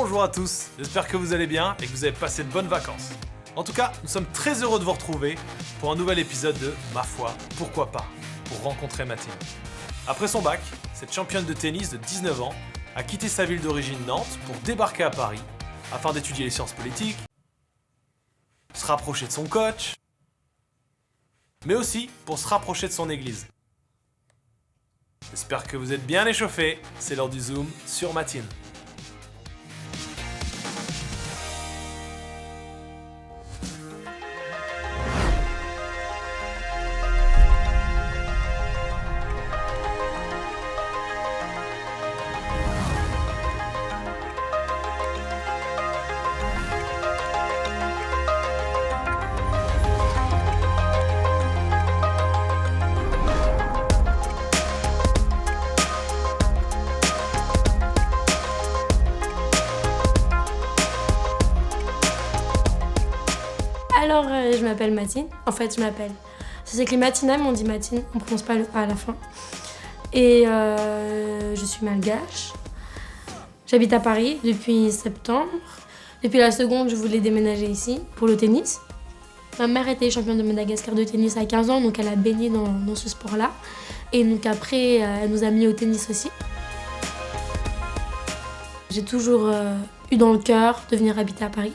Bonjour à tous, j'espère que vous allez bien et que vous avez passé de bonnes vacances. En tout cas, nous sommes très heureux de vous retrouver pour un nouvel épisode de Ma foi, pourquoi pas, pour rencontrer Mathilde. Après son bac, cette championne de tennis de 19 ans a quitté sa ville d'origine Nantes pour débarquer à Paris afin d'étudier les sciences politiques, se rapprocher de son coach, mais aussi pour se rapprocher de son église. J'espère que vous êtes bien échauffés, c'est l'heure du Zoom sur Mathilde. Alors, je m'appelle Matine. En fait, ça s'écrit Matina, mais on dit Matine, on ne prononce pas le A à la fin. Et je suis malgache. J'habite à Paris depuis septembre. Depuis la seconde, je voulais déménager ici pour le tennis. Ma mère était championne de Madagascar de tennis à 15 ans, donc elle a baigné dans ce sport-là. Et donc après, elle nous a mis au tennis aussi. J'ai toujours eu dans le cœur de venir habiter à Paris.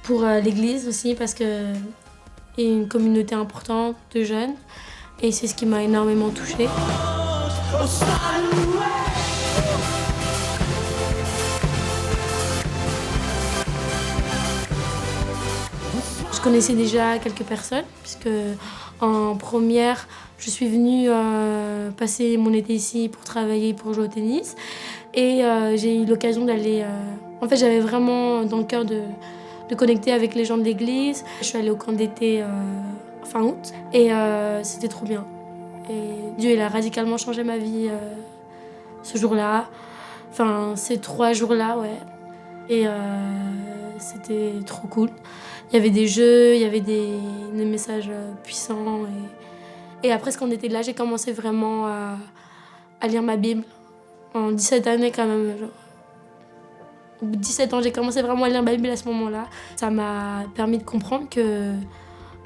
Pour l'église aussi, parce qu'il y a une communauté importante de jeunes. Et c'est ce qui m'a énormément touchée. Je connaissais déjà quelques personnes, puisque en première, je suis venue passer mon été ici pour travailler, pour jouer au tennis. Et j'ai eu l'occasion d'aller... En fait, j'avais vraiment dans le cœur de connecter avec les gens de l'église. Je suis allée au camp d'été fin août et c'était trop bien. Et Dieu, il a radicalement changé ma vie ce jour-là. Enfin, ces 3 jours-là, ouais. Et c'était trop cool. Il y avait des jeux, il y avait des messages puissants. Et après ce camp d'été-là, j'ai commencé vraiment à lire ma Bible. En 17 années quand même, genre. Au bout de 17 ans, j'ai commencé vraiment à lire ma Bible à ce moment-là. Ça m'a permis de comprendre que,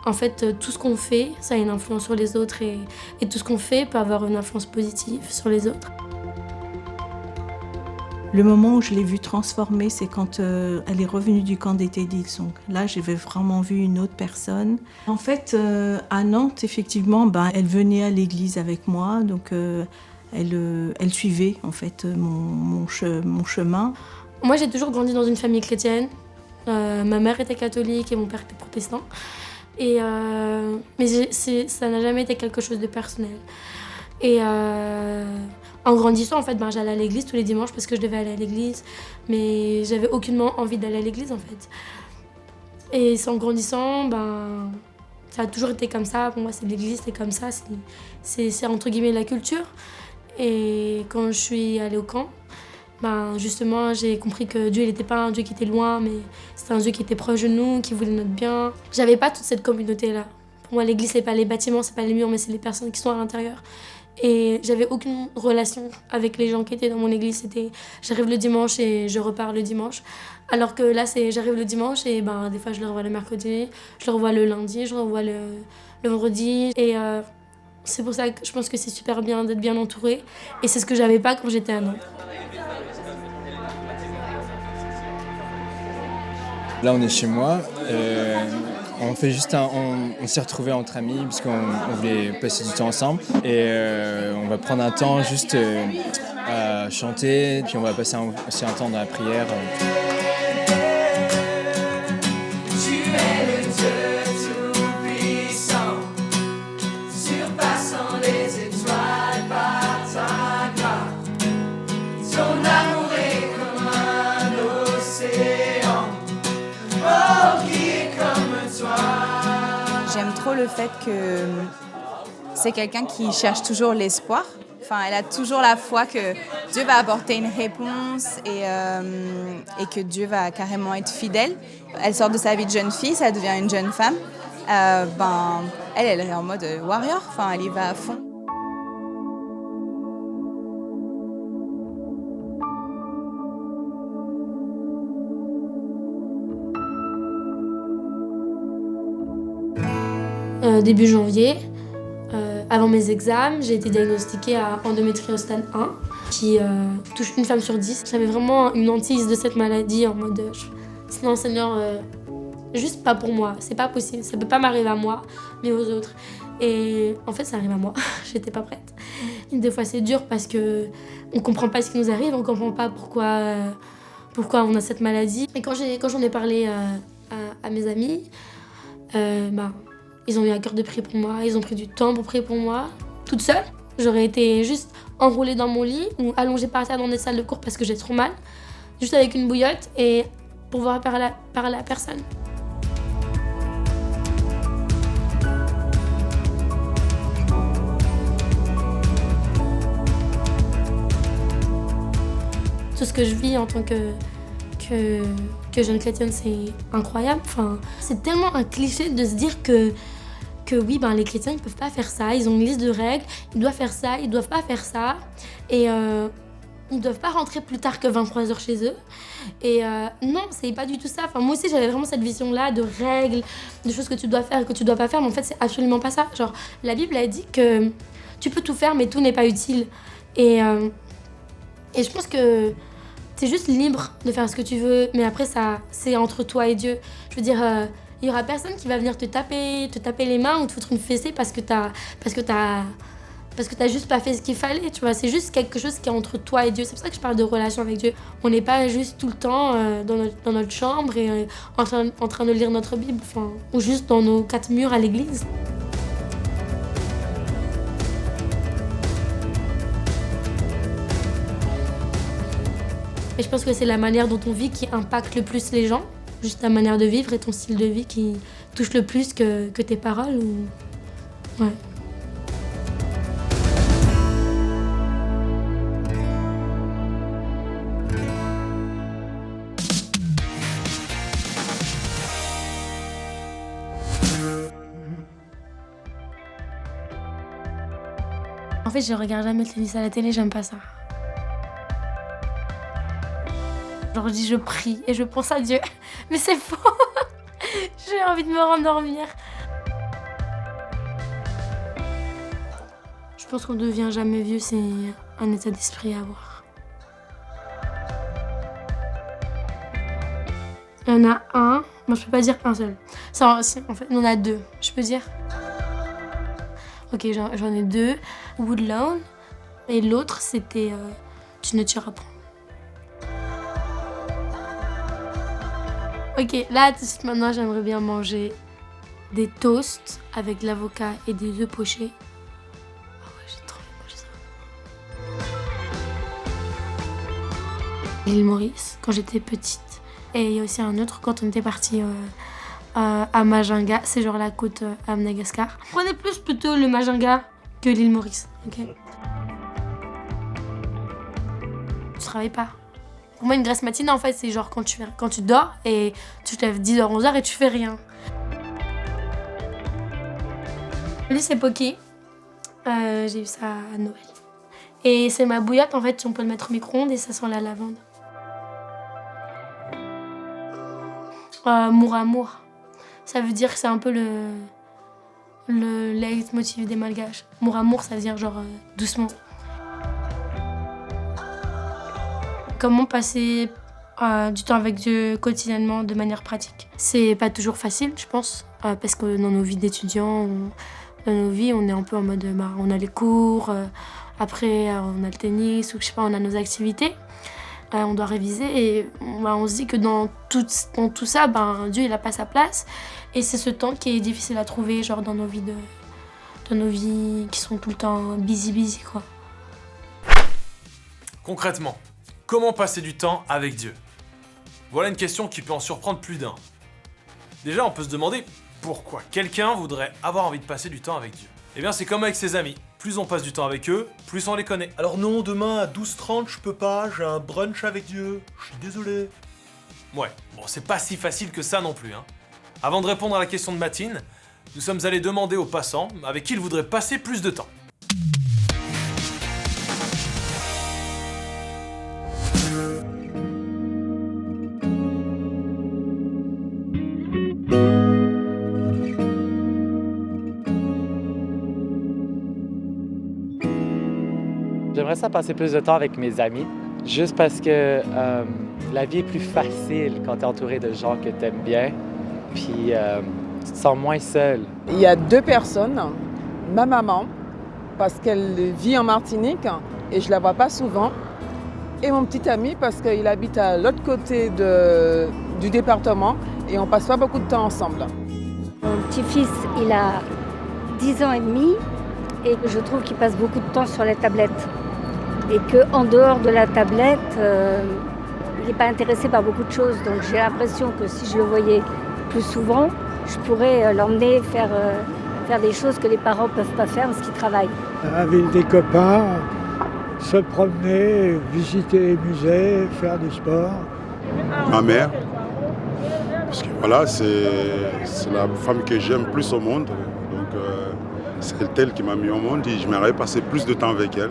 en fait, tout ce qu'on fait, ça a une influence sur les autres et tout ce qu'on fait peut avoir une influence positive sur les autres. Le moment où je l'ai vue transformée, c'est quand elle est revenue du camp d'été d'Hillsong. Là, j'avais vraiment vu une autre personne. En fait, à Nantes, effectivement, elle venait à l'église avec moi, donc elle suivait en fait mon chemin. Moi, j'ai toujours grandi dans une famille chrétienne. Ma mère était catholique et mon père était protestant. Mais ça n'a jamais été quelque chose de personnel. Et en grandissant, en fait, j'allais à l'église tous les dimanches parce que je devais aller à l'église. Mais j'avais aucunement envie d'aller à l'église, en fait. Et en grandissant, ça a toujours été comme ça. Pour moi, c'est l'église, c'est comme ça. C'est entre guillemets la culture. Et quand je suis allée au camp, justement, j'ai compris que Dieu, il n'était pas un Dieu qui était loin, mais c'était un Dieu qui était proche de nous, qui voulait notre bien. J'avais pas toute cette communauté-là. Pour moi, l'église, c'est pas les bâtiments, c'est pas les murs, mais c'est les personnes qui sont à l'intérieur. Et j'avais aucune relation avec les gens qui étaient dans mon église. C'était j'arrive le dimanche et je repars le dimanche. Alors que là, c'est j'arrive le dimanche et des fois, je le revois le mercredi, je le revois le lundi, je le revois le vendredi. Et c'est pour ça que je pense que c'est super bien d'être bien entourée. Et c'est ce que j'avais pas quand j'étais à Nantes. Là, on est chez moi. On fait juste on s'est retrouvés entre amis parce qu'on voulait passer du temps ensemble. Et on va prendre un temps juste à chanter. Puis on va passer aussi un temps dans la prière. J'aime trop le fait que c'est quelqu'un qui cherche toujours l'espoir. Enfin, elle a toujours la foi que Dieu va apporter une réponse et que Dieu va carrément être fidèle. Elle sort de sa vie de jeune fille, ça devient une jeune femme. Elle est en mode warrior, enfin, elle y va à fond. début janvier. Avant mes examens, j'ai été diagnostiquée à endométriose stade 1, qui touche une femme sur 10. J'avais vraiment une hantise de cette maladie en mode sinon Seigneur, juste pas pour moi, c'est pas possible, ça peut pas m'arriver à moi, mais aux autres. Et en fait, ça arrive à moi, j'étais pas prête. Et des fois, c'est dur parce que on comprend pas ce qui nous arrive, on comprend pas pourquoi on a cette maladie. Et quand j'en ai parlé à mes amis, ils ont eu à cœur de prier pour moi, ils ont pris du temps pour prier pour moi. Toute seule, j'aurais été juste enroulée dans mon lit ou allongée par terre dans des salles de cours parce que j'ai trop mal, juste avec une bouillotte et pour pouvoir parler à personne. Tout ce que je vis en tant que jeune chrétienne, c'est incroyable. Enfin, c'est tellement un cliché de se dire que oui, les chrétiens, ils peuvent pas faire ça. Ils ont une liste de règles, ils doivent faire ça, ils doivent pas faire ça. Et ils doivent pas rentrer plus tard que 23h chez eux. Et non, c'est pas du tout ça. Enfin, moi aussi, j'avais vraiment cette vision-là de règles, de choses que tu dois faire et que tu dois pas faire. Mais en fait, c'est absolument pas ça. Genre, la Bible a dit que tu peux tout faire, mais tout n'est pas utile. Et je pense que t'es juste libre de faire ce que tu veux, mais après, ça, c'est entre toi et Dieu. Je veux dire, il y aura personne qui va venir te taper les mains ou te foutre une fessée parce que t'as juste pas fait ce qu'il fallait, tu vois. C'est juste quelque chose qui est entre toi et Dieu. C'est pour ça que je parle de relation avec Dieu. On n'est pas juste tout le temps dans notre chambre et en train de lire notre Bible, ou juste dans nos 4 murs à l'église. Et je pense que c'est la manière dont on vit qui impacte le plus les gens. Juste ta manière de vivre et ton style de vie qui touche le plus que tes paroles. Ouais. En fait, je regarde jamais le tennis à la télé, j'aime pas ça. Genre, je dis je prie et je pense à Dieu. Mais c'est faux. J'ai envie de me rendormir. Je pense qu'on devient jamais vieux, c'est un état d'esprit à avoir. Il y en a un. Moi, je peux pas dire un seul. Ça, en fait, il y en a 2. Je peux dire. Ok, j'en ai 2. Woodlawn. Et l'autre, c'était Tu ne tueras point. Ok, là, tout de suite, maintenant, j'aimerais bien manger des toasts avec de l'avocat et des œufs pochés. Ah ouais, j'ai trop envie de manger ça. L'île Maurice, quand j'étais petite. Et il y a aussi un autre quand on était parti à Majunga, c'est genre la côte à Madagascar. Prenez plutôt le Majunga que l'île Maurice, ok? Tu travailles pas. Pour moi, une grasse matinée, en fait, c'est genre quand tu dors et tu te lèves 10h, 11h et tu fais rien. Lui, c'est Poké. J'ai eu ça à Noël. Et c'est ma bouillotte, en fait, on peut le mettre au micro-ondes et ça sent la lavande. Mour amour. Ça veut dire que c'est un peu le leitmotiv des Malgaches. Mour amour, ça veut dire genre doucement. Comment passer du temps avec Dieu quotidiennement de manière pratique. C'est pas toujours facile, je pense, parce que dans nos vies d'étudiants, dans nos vies, on est un peu en mode, on a les cours, après on a le tennis, ou je sais pas, on a nos activités. On doit réviser et on se dit que dans tout ça, Dieu il a pas sa place. Et c'est ce temps qui est difficile à trouver, genre dans nos vies qui sont tout le temps busy quoi. Concrètement, comment passer du temps avec Dieu? Voilà une question qui peut en surprendre plus d'un. Déjà, on peut se demander pourquoi quelqu'un voudrait avoir envie de passer du temps avec Dieu. Eh bien, c'est comme avec ses amis. Plus on passe du temps avec eux, plus on les connaît. Alors non, demain à 12h30, je peux pas, j'ai un brunch avec Dieu. Je suis désolé. Ouais, bon, c'est pas si facile que ça non plus, hein. Avant de répondre à la question de Matine, nous sommes allés demander aux passants avec qui ils voudraient passer plus de temps. J'aimerais ça passer plus de temps avec mes amis, juste parce que la vie est plus facile quand tu es entouré de gens que tu aimes bien, puis tu te sens moins seul. Il y a 2 personnes, ma maman, parce qu'elle vit en Martinique et je ne la vois pas souvent, et mon petit ami parce qu'il habite à l'autre côté du département et on passe pas beaucoup de temps ensemble. Mon petit-fils, il a 10 ans et demi et je trouve qu'il passe beaucoup de temps sur la tablette. Et qu'en dehors de la tablette, il n'est pas intéressé par beaucoup de choses. Donc j'ai l'impression que si je le voyais plus souvent, je pourrais l'emmener faire des choses que les parents ne peuvent pas faire parce qu'ils travaillent. Avec des copains, se promener, visiter les musées, faire du sport. Ma mère, parce que voilà, c'est la femme que j'aime plus au monde. Donc c'est elle qui m'a mis au monde et j'aimerais passer plus de temps avec elle.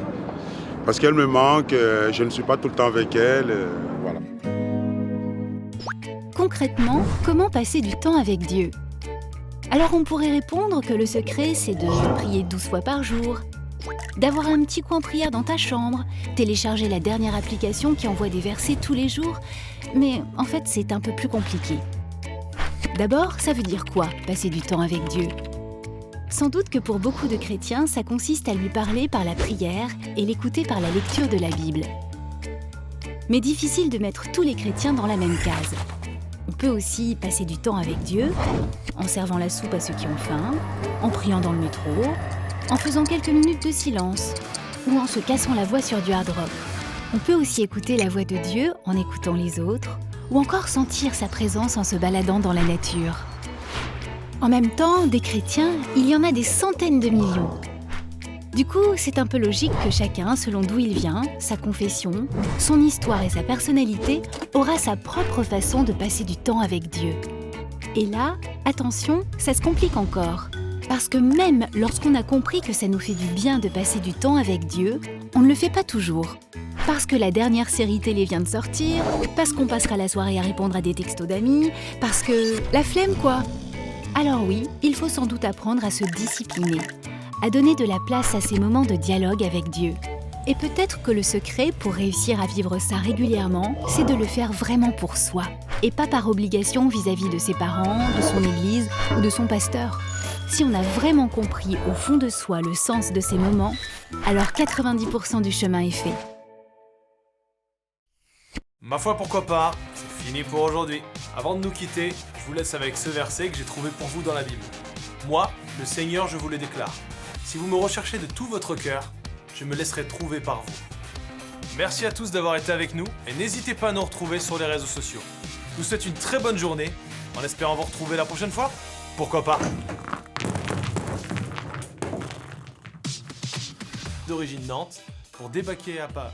Parce qu'elle me manque, je ne suis pas tout le temps avec elle, voilà. Concrètement, comment passer du temps avec Dieu ? Alors on pourrait répondre que le secret, c'est de prier 12 fois par jour, d'avoir un petit coin prière dans ta chambre, télécharger la dernière application qui envoie des versets tous les jours, mais en fait c'est un peu plus compliqué. D'abord, ça veut dire quoi, passer du temps avec Dieu ? Sans doute que pour beaucoup de chrétiens, ça consiste à lui parler par la prière et l'écouter par la lecture de la Bible. Mais difficile de mettre tous les chrétiens dans la même case. On peut aussi passer du temps avec Dieu, en servant la soupe à ceux qui ont faim, en priant dans le métro, en faisant quelques minutes de silence ou en se cassant la voix sur du hard rock. On peut aussi écouter la voix de Dieu en écoutant les autres ou encore sentir sa présence en se baladant dans la nature. En même temps, des chrétiens, il y en a des centaines de millions. Du coup, c'est un peu logique que chacun, selon d'où il vient, sa confession, son histoire et sa personnalité, aura sa propre façon de passer du temps avec Dieu. Et là, attention, ça se complique encore. Parce que même lorsqu'on a compris que ça nous fait du bien de passer du temps avec Dieu, on ne le fait pas toujours. Parce que la dernière série télé vient de sortir, parce qu'on passera la soirée à répondre à des textos d'amis, parce que... la flemme quoi. Alors oui, il faut sans doute apprendre à se discipliner, à donner de la place à ces moments de dialogue avec Dieu. Et peut-être que le secret pour réussir à vivre ça régulièrement, c'est de le faire vraiment pour soi, et pas par obligation vis-à-vis de ses parents, de son église ou de son pasteur. Si on a vraiment compris au fond de soi le sens de ces moments, alors 90% du chemin est fait. Ma foi, pourquoi pas, c'est fini pour aujourd'hui. Avant de nous quitter, je vous laisse avec ce verset que j'ai trouvé pour vous dans la Bible. Moi, le Seigneur, je vous le déclare. Si vous me recherchez de tout votre cœur, je me laisserai trouver par vous. Merci à tous d'avoir été avec nous et n'hésitez pas à nous retrouver sur les réseaux sociaux. Je vous souhaite une très bonne journée, en espérant vous retrouver la prochaine fois. Pourquoi pas ? D'origine Nantes, pour débaquer à pas.